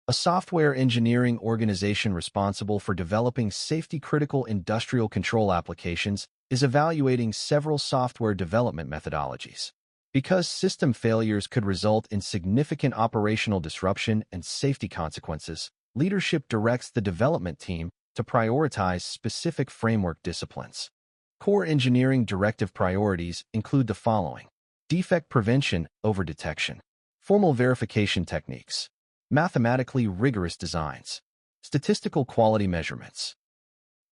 A software engineering organization responsible for developing safety-critical industrial control applications is evaluating several software development methodologies. Because system failures could result in significant operational disruption and safety consequences, leadership directs the development team to prioritize specific framework disciplines. Core engineering directive priorities include the following: defect prevention over detection, formal verification techniques, mathematically rigorous designs, statistical quality measurements.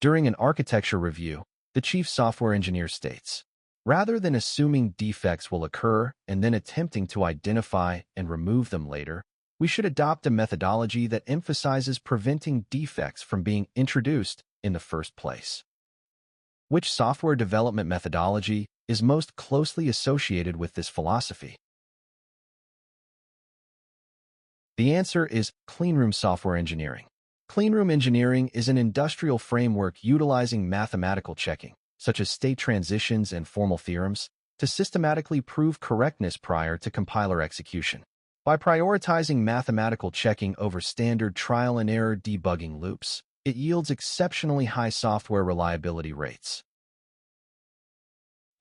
During an architecture review, the chief software engineer states, rather than assuming defects will occur and then attempting to identify and remove them later, we should adopt a methodology that emphasizes preventing defects from being introduced in the first place. Which software development methodology is most closely associated with this philosophy? The answer is cleanroom software engineering. Cleanroom engineering is an industrial framework utilizing mathematical checking, such as state transitions and formal theorems, to systematically prove correctness prior to compiler execution. By prioritizing mathematical checking over standard trial-and-error debugging loops, it yields exceptionally high software reliability rates.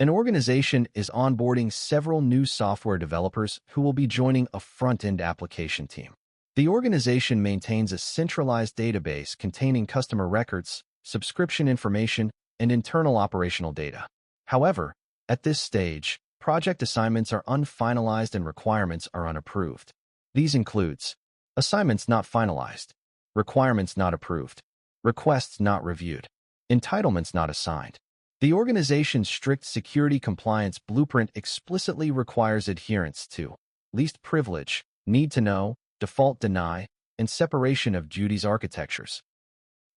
An organization is onboarding several new software developers who will be joining a front-end application team. The organization maintains a centralized database containing customer records, subscription information, and internal operational data. However, at this stage, project assignments are unfinalized and requirements are unapproved. These includes assignments not finalized, requirements not approved, requests not reviewed, entitlements not assigned. The organization's strict security compliance blueprint explicitly requires adherence to least privilege, need to know, default deny, and separation of duties architectures.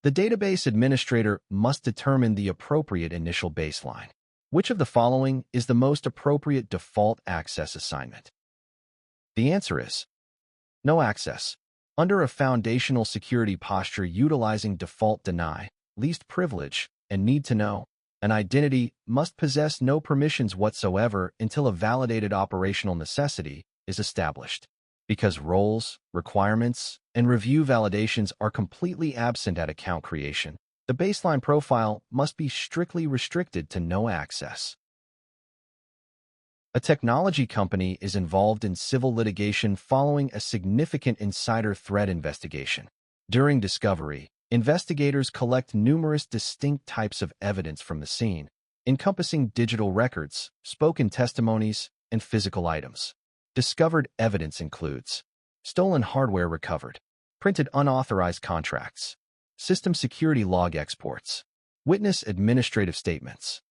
The database administrator must determine the appropriate initial baseline. Which of the following is the most appropriate default access assignment? The answer is no access. Under a foundational security posture utilizing default deny, least privilege, and need to know, an identity must possess no permissions whatsoever until a validated operational necessity is established. Because roles, requirements, and review validations are completely absent at account creation, the baseline profile must be strictly restricted to no access. A technology company is involved in civil litigation following a significant insider threat investigation. During discovery, investigators collect numerous distinct types of evidence from the scene, encompassing digital records, spoken testimonies, and physical items. Discovered evidence includes stolen hardware recovered, printed unauthorized contracts, system security log exports, witness administrative statements.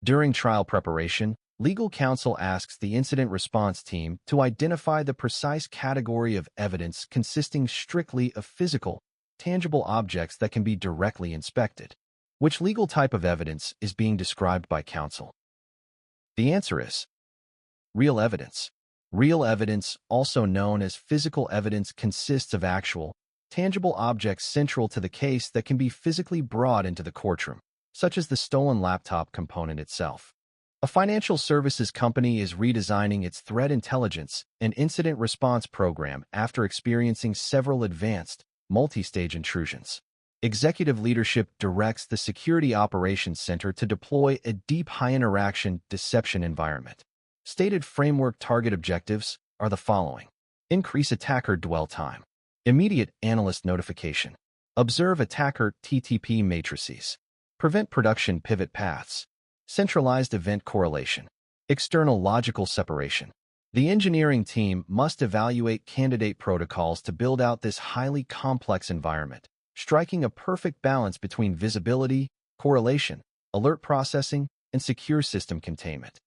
During trial preparation, legal counsel asks the incident response team to identify the precise category of evidence consisting strictly of physical, tangible objects that can be directly inspected. Which legal type of evidence is being described by counsel? The answer is real evidence. Real evidence, also known as physical evidence, consists of actual, tangible objects central to the case that can be physically brought into the courtroom, such as the stolen laptop component itself. A financial services company is redesigning its threat intelligence and incident response program after experiencing several advanced, multi-stage intrusions. Executive leadership directs the Security Operations Center to deploy a deep high-interaction deception environment. Stated framework target objectives are the following: increase attacker dwell time, immediate analyst notification, observe attacker TTP matrices, prevent production pivot paths, centralized event correlation, external logical separation. The engineering team must evaluate candidate protocols to build out this highly complex environment, striking a perfect balance between visibility, correlation, alert processing, and secure system containment.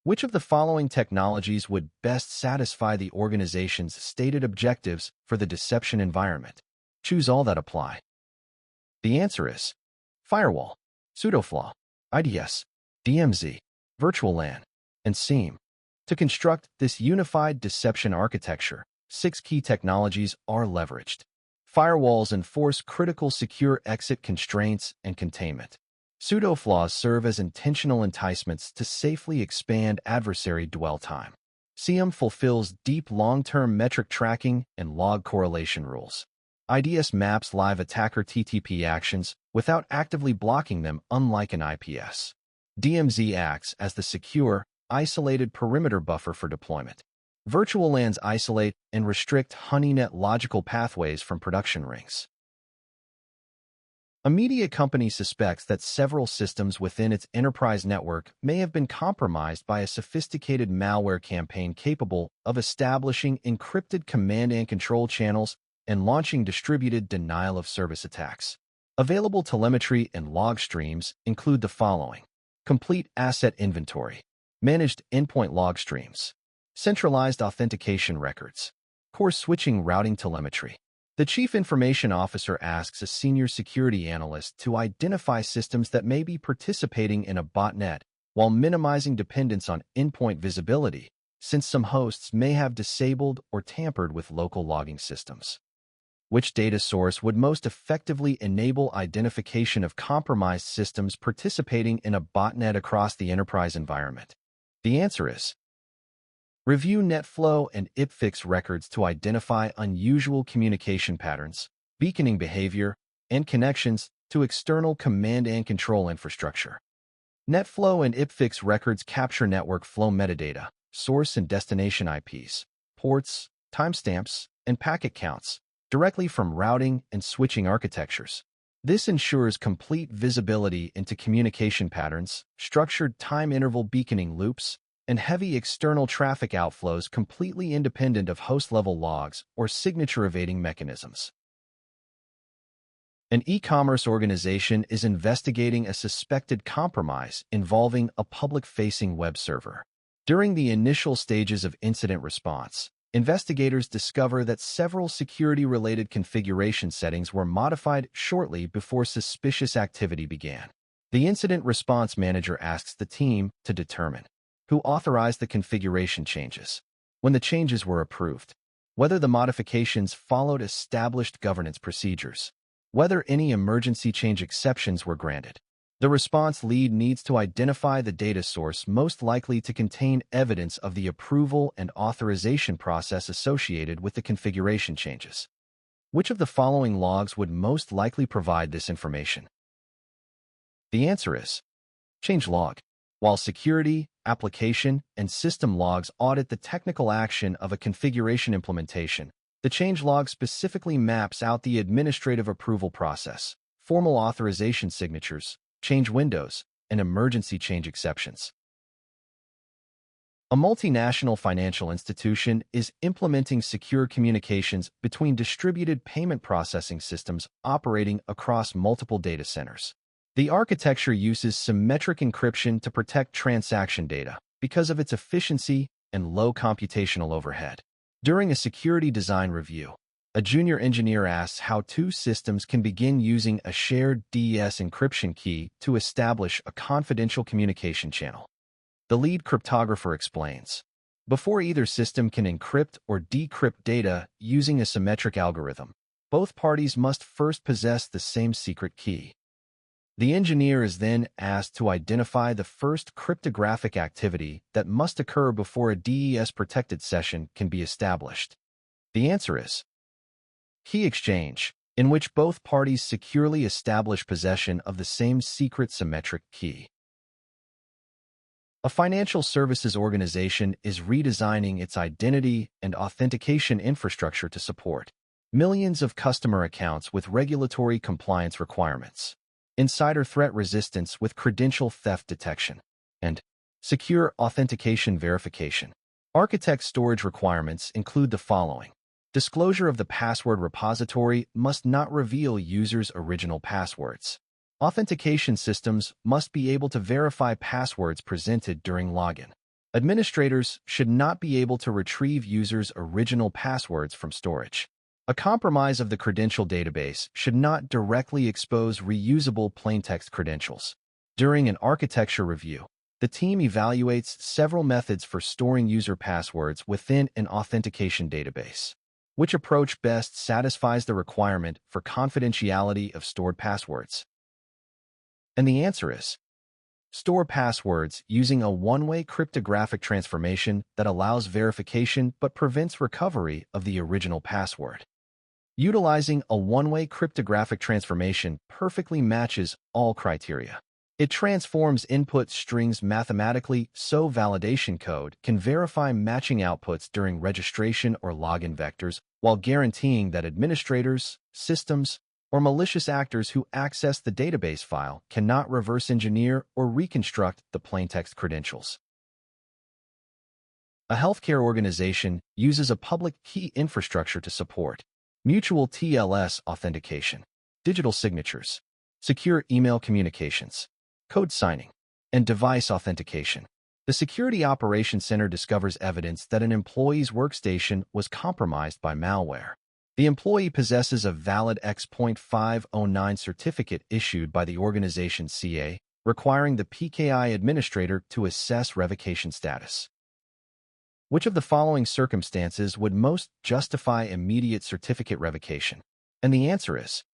Which of the following technologies would best satisfy the organization's stated objectives for the deception environment? Choose all that apply. The answer is firewall, pseudoflaw, IDS, DMZ, virtual LAN, and SIEM. To construct this unified deception architecture, 6 key technologies are leveraged. Firewalls enforce critical secure exit constraints and containment. Pseudoflaws serve as intentional enticements to safely expand adversary dwell time. CISSP fulfills deep long-term metric tracking and log correlation rules. IDS maps live attacker TTP actions without actively blocking them, unlike an IPS. DMZ acts as the secure, isolated perimeter buffer for deployment. Virtual LANs isolate and restrict honeynet logical pathways from production rings. A media company suspects that several systems within its enterprise network may have been compromised by a sophisticated malware campaign capable of establishing encrypted command and control channels and launching distributed denial-of-service attacks. Available telemetry and log streams include the following: complete asset inventory, managed endpoint log streams, centralized authentication records, core switching routing telemetry. The Chief Information Officer asks a senior security analyst to identify systems that may be participating in a botnet while minimizing dependence on endpoint visibility, since some hosts may have disabled or tampered with local logging systems. Which data source would most effectively enable identification of compromised systems participating in a botnet across the enterprise environment? The answer is: review NetFlow and IPFix records to identify unusual communication patterns, beaconing behavior, and connections to external command and control infrastructure. NetFlow and IPFix records capture network flow metadata, source and destination IPs, ports, timestamps, and packet counts directly from routing and switching architectures. This ensures complete visibility into communication patterns, structured time interval beaconing loops, and heavy external traffic outflows completely independent of host-level logs or signature-evading mechanisms. An e-commerce organization is investigating a suspected compromise involving a public-facing web server. During the initial stages of incident response, investigators discover that several security-related configuration settings were modified shortly before suspicious activity began. The incident response manager asks the team to determine who authorized the configuration changes, when the changes were approved, whether the modifications followed established governance procedures, whether any emergency change exceptions were granted. The response lead needs to identify the data source most likely to contain evidence of the approval and authorization process associated with the configuration changes. Which of the following logs would most likely provide this information? The answer is change log. While security, application, and system logs audit the technical action of a configuration implementation, the change log specifically maps out the administrative approval process, formal authorization signatures, change windows, and emergency change exceptions. A multinational financial institution is implementing secure communications between distributed payment processing systems operating across multiple data centers. The architecture uses symmetric encryption to protect transaction data because of its efficiency and low computational overhead. During a security design review, a junior engineer asks how two systems can begin using a shared DES encryption key to establish a confidential communication channel. The lead cryptographer explains, before either system can encrypt or decrypt data using a symmetric algorithm, both parties must first possess the same secret key. The engineer is then asked to identify the first cryptographic activity that must occur before a DES-protected session can be established. The answer is key exchange, in which both parties securely establish possession of the same secret symmetric key. A financial services organization is redesigning its identity and authentication infrastructure to support millions of customer accounts with regulatory compliance requirements, insider threat resistance with credential theft detection, and secure authentication verification. Architect storage requirements include the following. Disclosure of the password repository must not reveal users' original passwords. Authentication systems must be able to verify passwords presented during login. Administrators should not be able to retrieve users' original passwords from storage. A compromise of the credential database should not directly expose reusable plaintext credentials. During an architecture review, the team evaluates several methods for storing user passwords within an authentication database. Which approach best satisfies the requirement for confidentiality of stored passwords? And the answer is Store passwords using a one-way cryptographic transformation that allows verification but prevents recovery of the original password. Utilizing a one-way cryptographic transformation perfectly matches all criteria. It transforms input strings mathematically so validation code can verify matching outputs during registration or login vectors while guaranteeing that administrators, systems, or malicious actors who access the database file cannot reverse engineer or reconstruct the plaintext credentials. A healthcare organization uses a public key infrastructure to support mutual TLS authentication, digital signatures, secure email communications, code signing, and device authentication. The Security Operations Center discovers evidence that an employee's workstation was compromised by malware. The employee possesses a valid X.509 certificate issued by the organization's CA, requiring the PKI administrator to assess revocation status. Which of the following circumstances would most justify immediate certificate revocation? And the answer is: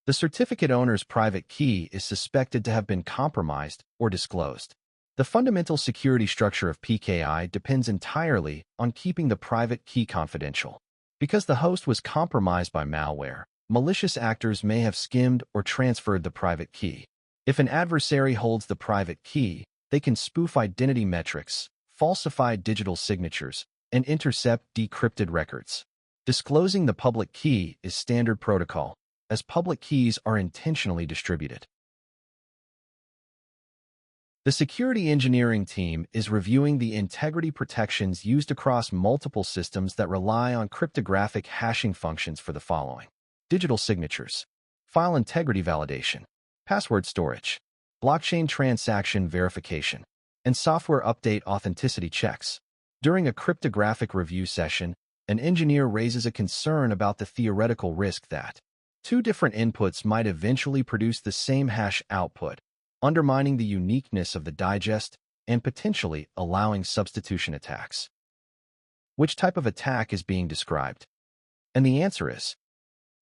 the certificate owner's private key is suspected to have been compromised or disclosed. The fundamental security structure of PKI depends entirely on keeping the private key confidential. Because the host was compromised by malware, malicious actors may have skimmed or transferred the private key. If an adversary holds the private key, they can spoof identity metrics, falsify digital signatures, and intercept decrypted records. Disclosing the public key is standard protocol, as public keys are intentionally distributed. The security engineering team is reviewing the integrity protections used across multiple systems that rely on cryptographic hashing functions for the following: digital signatures, file integrity validation, password storage, blockchain transaction verification, and software update authenticity checks. During a cryptographic review session, an engineer raises a concern about the theoretical risk that two different inputs might eventually produce the same hash output, undermining the uniqueness of the digest and potentially allowing substitution attacks. Which type of attack is being described? And the answer is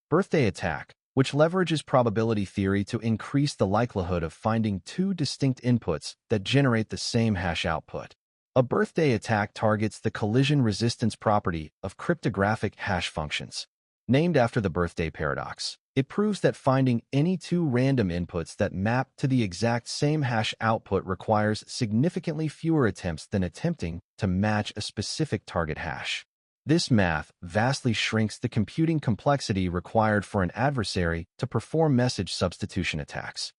birthday attack, which leverages probability theory to increase the likelihood of finding two distinct inputs that generate the same hash output. A birthday attack targets the collision resistance property of cryptographic hash functions. Named after the birthday paradox, it proves that finding any two random inputs that map to the exact same hash output requires significantly fewer attempts than attempting to match a specific target hash. This math vastly shrinks the computing complexity required for an adversary to perform message substitution attacks.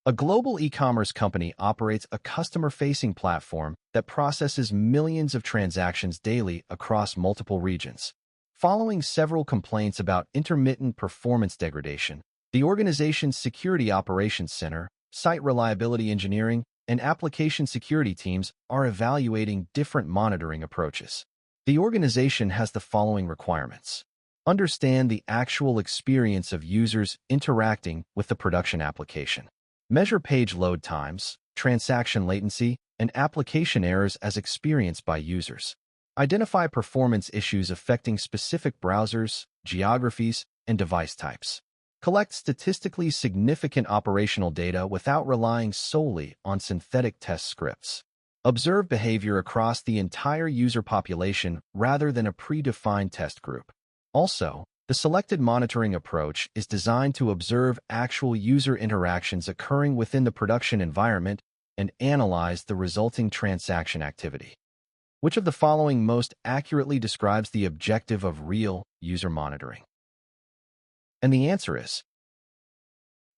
A global e-commerce company operates a customer-facing platform that processes millions of transactions daily across multiple regions. Following several complaints about intermittent performance degradation, the organization's Security Operations Center, Site Reliability Engineering, and application security teams are evaluating different monitoring approaches. The organization has the following requirements: understand the actual experience of users interacting with the production application. Measure page load times, transaction latency, and application errors as experienced by users. Identify performance issues affecting specific browsers, geographies, and device types. Collect statistically significant operational data without relying solely on synthetic test scripts. Observe behavior across the entire user population rather than a predefined test group. Also, the selected monitoring approach is designed to observe actual user interactions occurring within the production environment and analyze the resulting transaction activity. Which of the following most accurately describes the objective of real user monitoring? And the answer is: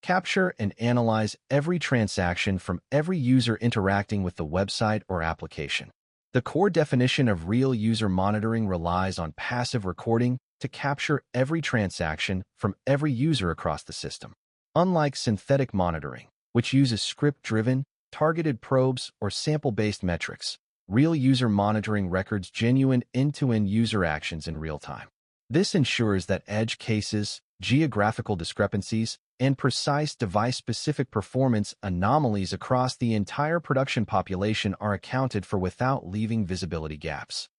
capture and analyze every transaction from every user interacting with the website or application. The core definition of real user monitoring relies on passive recording to capture every transaction from every user across the system. Unlike synthetic monitoring, which uses script-driven, targeted probes or sample-based metrics, real user monitoring records genuine end-to-end user actions in real time. This ensures that edge cases, geographical discrepancies, and precise device-specific performance anomalies across the entire production population are accounted for without leaving visibility gaps.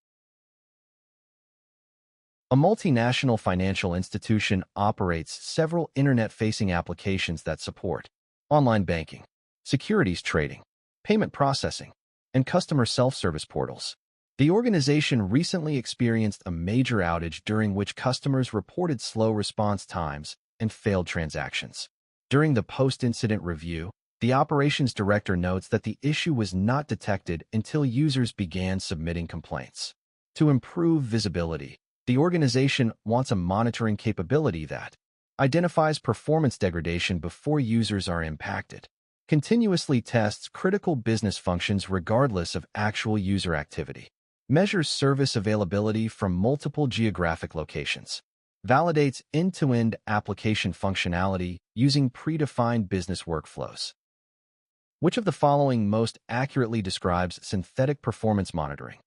A multinational financial institution operates several internet-facing applications that support online banking, securities trading, payment processing, and customer self-service portals. The organization recently experienced a major outage during which customers reported slow response times and failed transactions. During the post-incident review, the operations director notes that the issue was not detected until users began submitting complaints. To improve visibility, the organization wants a monitoring capability that identifies performance degradation before users are impacted, continuously tests critical business functions regardless of actual user activity, measures service availability from multiple geographic locations, validates end-to-end application functionality using predefined business workflows. Which of the following most accurately describes synthetic performance monitoring?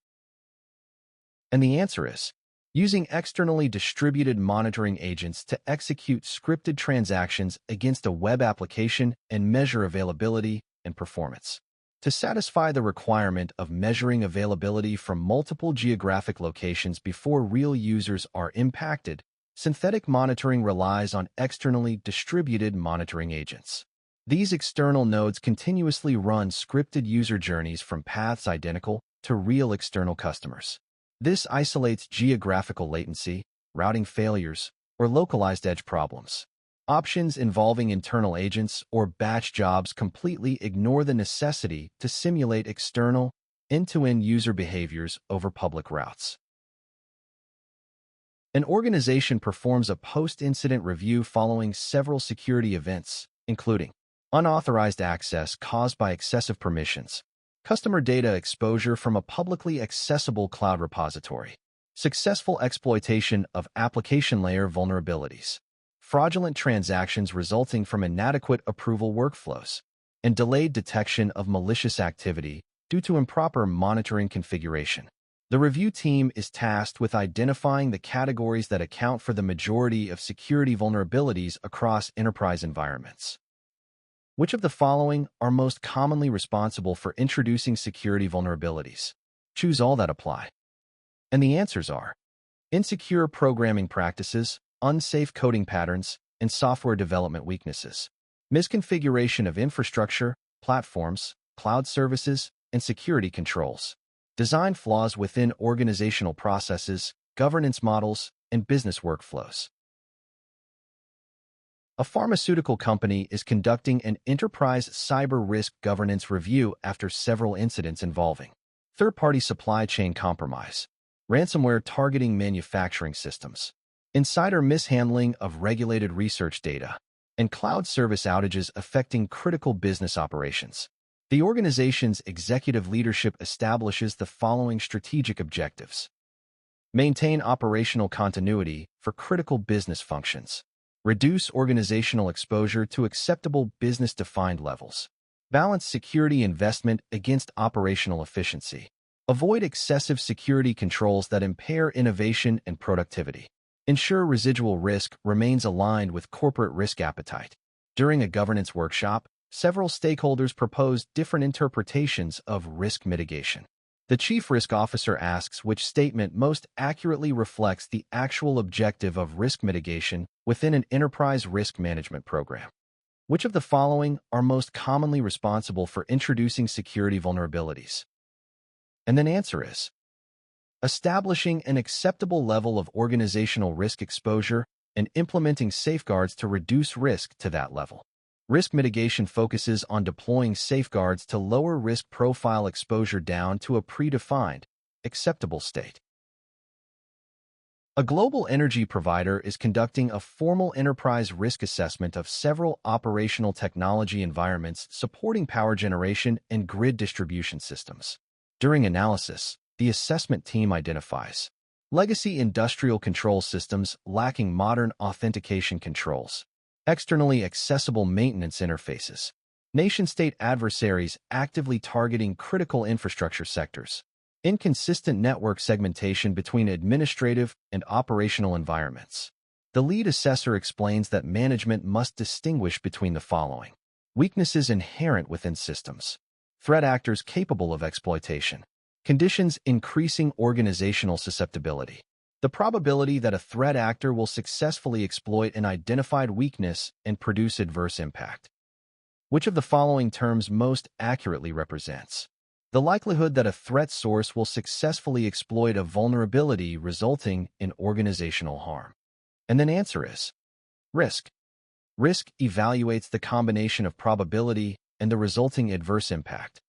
And the answer is, using externally distributed monitoring agents to execute scripted transactions against a web application and measure availability and performance. To satisfy the requirement of measuring availability from multiple geographic locations before real users are impacted, synthetic monitoring relies on externally distributed monitoring agents. These external nodes continuously run scripted user journeys from paths identical to real external customers. This isolates geographical latency, routing failures, or localized edge problems. Options involving internal agents or batch jobs completely ignore the necessity to simulate external, end-to-end user behaviors over public routes. An organization performs a post-incident review following several security events, including unauthorized access caused by excessive permissions, customer data exposure from a publicly accessible cloud repository, successful exploitation of application layer vulnerabilities, fraudulent transactions resulting from inadequate approval workflows, and delayed detection of malicious activity due to improper monitoring configuration. The review team is tasked with identifying the categories that account for the majority of security vulnerabilities across enterprise environments. Which of the following are most commonly responsible for introducing security vulnerabilities? Choose all that apply. And the answers are insecure programming practices, unsafe coding patterns, and software development weaknesses, misconfiguration of infrastructure, platforms, cloud services, and security controls, design flaws within organizational processes, governance models, and business workflows. A pharmaceutical company is conducting an enterprise cyber risk governance review after several incidents involving third-party supply chain compromise, ransomware targeting manufacturing systems, insider mishandling of regulated research data, and cloud service outages affecting critical business operations. The organization's executive leadership establishes the following strategic objectives: maintain operational continuity for critical business functions, reduce organizational exposure to acceptable business-defined levels, balance security investment against operational efficiency, avoid excessive security controls that impair innovation and productivity, ensure residual risk remains aligned with corporate risk appetite. During a governance workshop, several stakeholders proposed different interpretations of risk mitigation. The Chief Risk Officer asks which statement most accurately reflects the actual objective of risk mitigation within an enterprise risk management program. Which of the following are most commonly responsible for introducing security vulnerabilities? And the answer is establishing an acceptable level of organizational risk exposure and implementing safeguards to reduce risk to that level. Risk mitigation focuses on deploying safeguards to lower risk profile exposure down to a predefined, acceptable state. A global energy provider is conducting a formal enterprise risk assessment of several operational technology environments supporting power generation and grid distribution systems. During analysis, the assessment team identifies legacy industrial control systems lacking modern authentication controls, externally accessible maintenance interfaces, nation-state adversaries actively targeting critical infrastructure sectors, inconsistent network segmentation between administrative and operational environments. The lead assessor explains that management must distinguish between the following: weaknesses inherent within systems, threat actors capable of exploitation, conditions increasing organizational susceptibility, the probability that a threat actor will successfully exploit an identified weakness and produce adverse impact. Which of the following terms most accurately represents the likelihood that a threat source will successfully exploit a vulnerability resulting in organizational harm? And then answer is risk. Risk evaluates the combination of probability and the resulting adverse impact.